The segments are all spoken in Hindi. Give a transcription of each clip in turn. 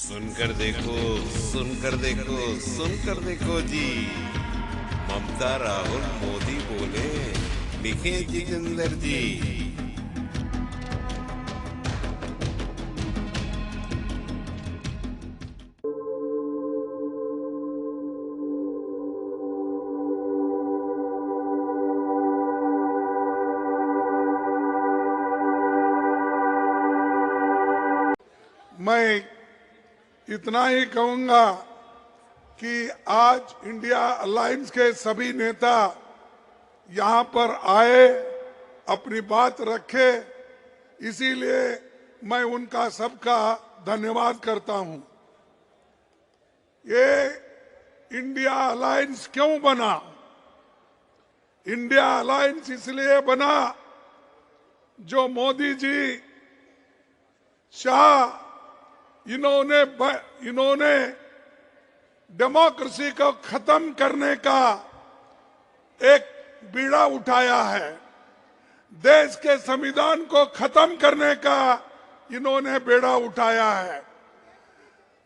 सुनकर देखो, सुनकर देखो, सुनकर देखो जी। ममता राहुल मोदी बोले, लिखे जितेंद्र जी। मैं इतना ही कहूंगा कि आज इंडिया अलायंस के सभी नेता यहां पर आए, अपनी बात रखे, इसीलिए मैं उनका सबका धन्यवाद करता हूं। ये इंडिया अलायंस क्यों बना? इंडिया अलायंस इसलिए बना, जो मोदी जी, शाह, इन्होंने डेमोक्रेसी को खत्म करने का एक बीड़ा उठाया है। देश के संविधान को खत्म करने का इन्होंने बेड़ा उठाया है।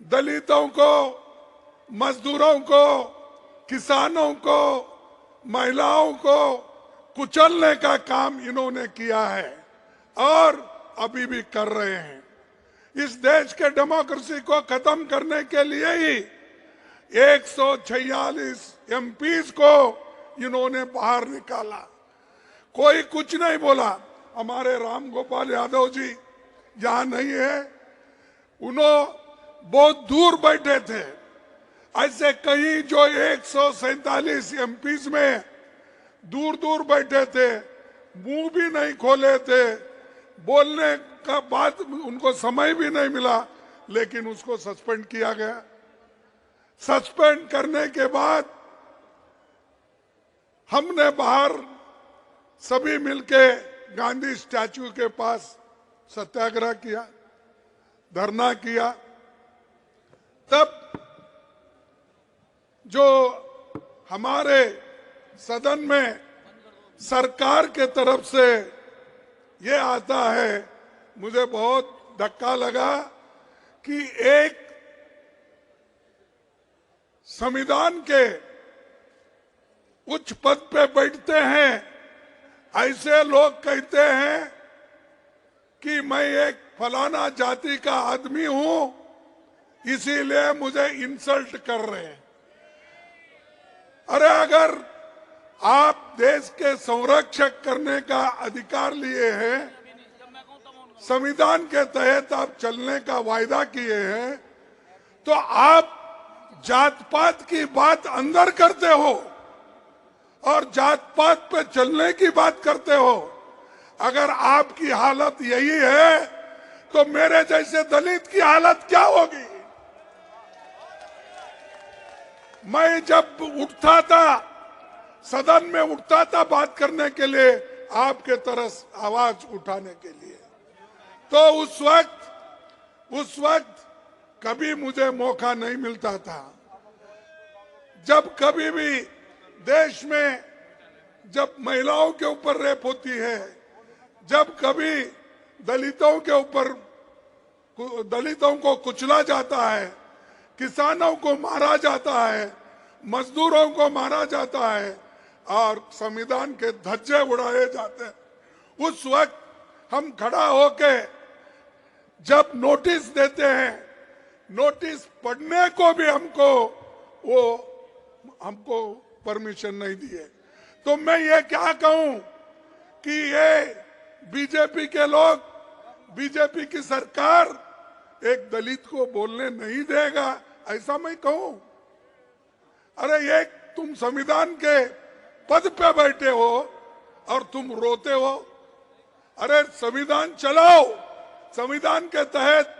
दलितों को, मजदूरों को, किसानों को, महिलाओं को कुचलने का काम इन्होंने किया है और अभी भी कर रहे हैं। इस देश के डेमोक्रेसी को खत्म करने के लिए ही 146 एमपीज को इन्होंने बाहर निकाला। कोई कुछ नहीं बोला। हमारे राम गोपाल यादव जी यहां नहीं है, उन्होंने बहुत दूर बैठे थे। ऐसे कहीं जो 147 एमपीज में दूर दूर बैठे थे, मुंह भी नहीं खोले थे, बोलने का बात उनको समय भी नहीं मिला, लेकिन उसको सस्पेंड किया गया। सस्पेंड करने के बाद हमने बाहर सभी मिलके गांधी स्टैच्यू के पास सत्याग्रह किया, धरना किया। तब जो हमारे सदन में सरकार के तरफ से ये आता है, मुझे बहुत धक्का लगा कि एक संविधान के उच्च पद पे बैठते हैं ऐसे लोग कहते हैं कि मैं एक फलाना जाति का आदमी हूं, इसीलिए मुझे इंसल्ट कर रहे हैं। अरे अगर आप देश के संरक्षक करने का अधिकार लिए हैं, संविधान के तहत आप चलने का वायदा किए हैं, तो आप जात पात की बात अंदर करते हो और जात पात पे चलने की बात करते हो। अगर आपकी हालत यही है तो मेरे जैसे दलित की हालत क्या होगी? मैं जब उठता था, सदन में उठता था बात करने के लिए, आपके तरफ आवाज उठाने के लिए, तो उस वक्त कभी मुझे मौका नहीं मिलता था। जब कभी भी देश में जब महिलाओं के ऊपर रेप होती है, जब कभी दलितों को कुचला जाता है, किसानों को मारा जाता है, मजदूरों को मारा जाता है और संविधान के धज्जे उड़ाए जाते हैं, उस वक्त हम खड़ा होके जब नोटिस देते हैं, नोटिस पढ़ने को भी हमको परमिशन नहीं दिए। तो मैं ये क्या कहूं कि ये बीजेपी के लोग, बीजेपी की सरकार एक दलित को बोलने नहीं देगा, ऐसा मैं कहूं? अरे ये तुम संविधान के पद पे बैठे हो और तुम रोते हो। अरे संविधान चलाओ, संविधान के तहत,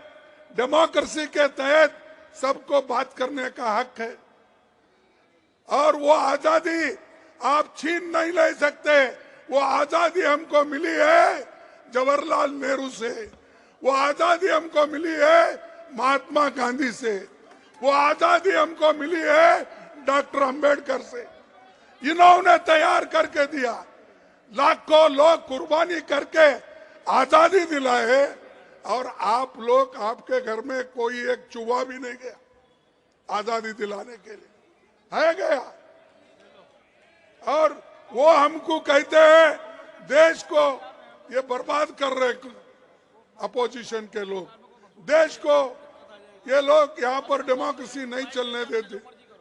डेमोक्रेसी के तहत सबको बात करने का हक है और वो आजादी आप छीन नहीं ले सकते। वो आजादी हमको मिली है जवाहरलाल नेहरू से, वो आजादी हमको मिली है महात्मा गांधी से, वो आजादी हमको मिली है डॉक्टर अंबेडकर से। इन्होंने तैयार करके दिया, लाखों लोग कुर्बानी करके आजादी दिलाए, और आप लोग, आपके घर में कोई एक चूहा भी नहीं गया आजादी दिलाने के लिए, है गया? और वो हमको कहते हैं देश को ये बर्बाद कर रहे अपोजिशन के लोग, देश को ये लोग यहाँ पर डेमोक्रेसी नहीं चलने देते,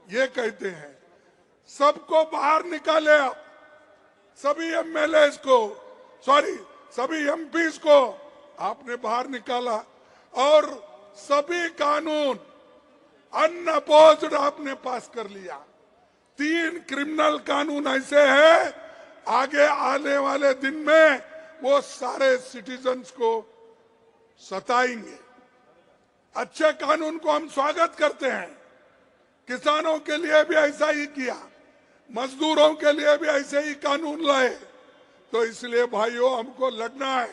ये कहते हैं। सबको बाहर निकाले आप, सभी एमएलए को, सभी एमपीज को आपने बाहर निकाला और सभी कानून अनअपोज्ड आपने पास कर लिया। 3 क्रिमिनल कानून ऐसे हैं, आगे आने वाले दिन में वो सारे सिटीजन्स को सताएंगे। अच्छे कानून को हम स्वागत करते हैं, किसानों के लिए भी ऐसा ही किया, मजदूरों के लिए भी ऐसे ही कानून लाए। तो इसलिए भाइयों हमको लड़ना है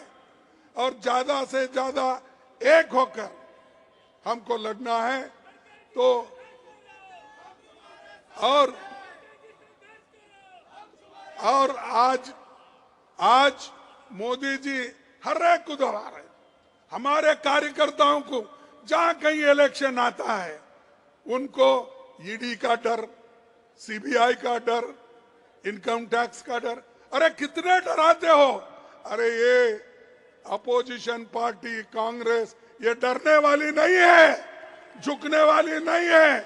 और ज्यादा से ज्यादा एक होकर हमको लड़ना है। तो और आज मोदी जी हर एक को दबा रहे, हमारे कार्यकर्ताओं को जहां कहीं इलेक्शन आता है उनको ईडी का डर, सीबीआई का डर, इनकम टैक्स का डर। अरे कितने डराते हो? अरे ये अपोजिशन पार्टी कांग्रेस ये डरने वाली नहीं है, झुकने वाली नहीं है।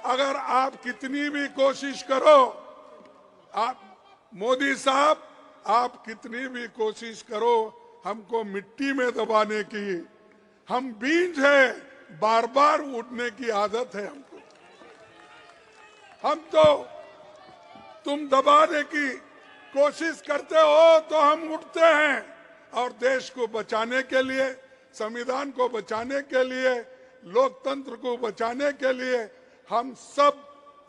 अगर आप कितनी भी कोशिश करो, आप मोदी साहब आप कितनी भी कोशिश करो हमको मिट्टी में दबाने की, हम बीज है, बार बार उड़ने की आदत है हमको। हम तो तुम दबाने की कोशिश करते हो तो हम उठते हैं और देश को बचाने के लिए, संविधान को बचाने के लिए, लोकतंत्र को बचाने के लिए हम सब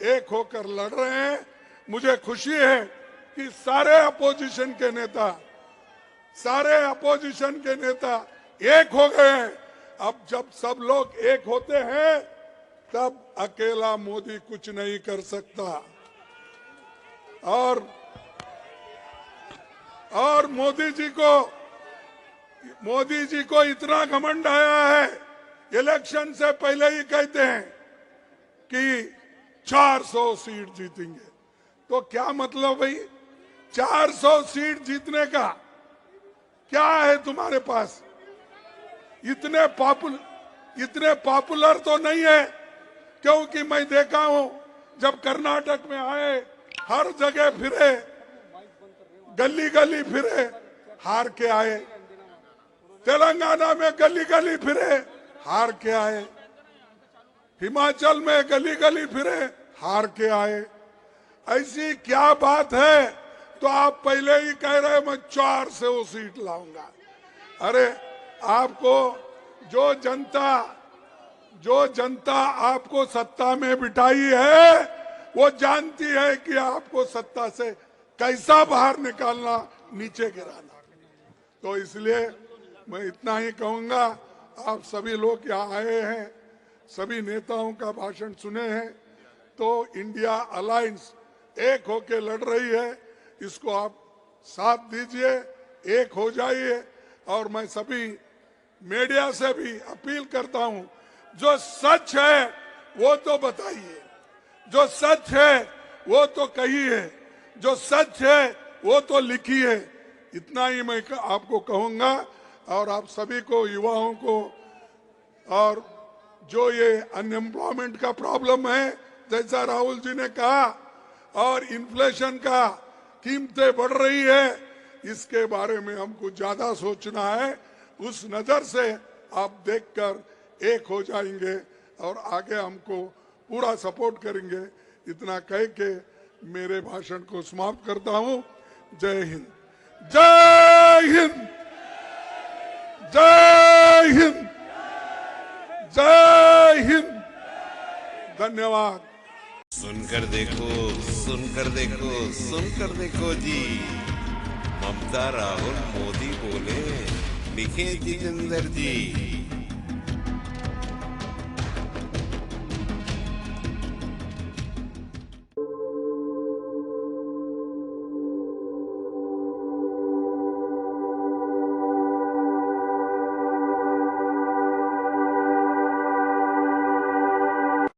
एक होकर लड़ रहे हैं। मुझे खुशी है कि सारे अपोजिशन के नेता एक हो गए हैं। अब जब सब लोग एक होते हैं तब अकेला मोदी कुछ नहीं कर सकता। और मोदी जी को इतना घमंड आया है, इलेक्शन से पहले ही कहते हैं कि 400 सीट जीतेंगे। तो क्या मतलब भाई, 400 सीट जीतने का क्या है तुम्हारे पास? इतने पॉपुलर तो नहीं है, क्योंकि मैं देखा हूं जब कर्नाटक में आए हर जगह फिरे, गली गली फिरे, हार के आए। तेलंगाना में गली गली फिरे, हार के आए। हिमाचल में गली गली फिरे, हार के आए। ऐसी क्या बात है? तो आप पहले ही कह रहे मैं 400 सीट लाऊंगा। अरे आपको जो जनता आपको सत्ता में बिठाई है वो जानती है कि आपको सत्ता से कैसा बाहर निकालना, नीचे गिराना। तो इसलिए मैं इतना ही कहूंगा, आप सभी लोग यहाँ आए हैं, सभी नेताओं का भाषण सुने हैं, तो इंडिया अलायंस एक होके लड़ रही है, इसको आप साथ दीजिए, एक हो जाइए। और मैं सभी मीडिया से भी अपील करता हूं, जो सच है वो तो बताइए, जो सच है वो तो कहिए, जो सच है वो तो लिखिए। इतना ही मैं आपको कहूंगा। और आप सभी को, युवाओं को, और जो ये अनएम्प्लॉयमेंट का प्रॉब्लम है, जैसा राहुल जी ने कहा, और इन्फ्लेशन का कीमतें बढ़ रही है, इसके बारे में हमको ज्यादा सोचना है। उस नजर से आप देखकर एक हो जाएंगे और आगे हमको पूरा सपोर्ट करेंगे। इतना कह के मेरे भाषण को समाप्त करता हूं। जय हिंद, जय हिंद, जय हिंद, जय हिंद। धन्यवाद। सुनकर देखो, सुनकर देखो, सुनकर देखो जी, ममता, राहुल, मोदी बोले, लिखे जितेंद्र जी।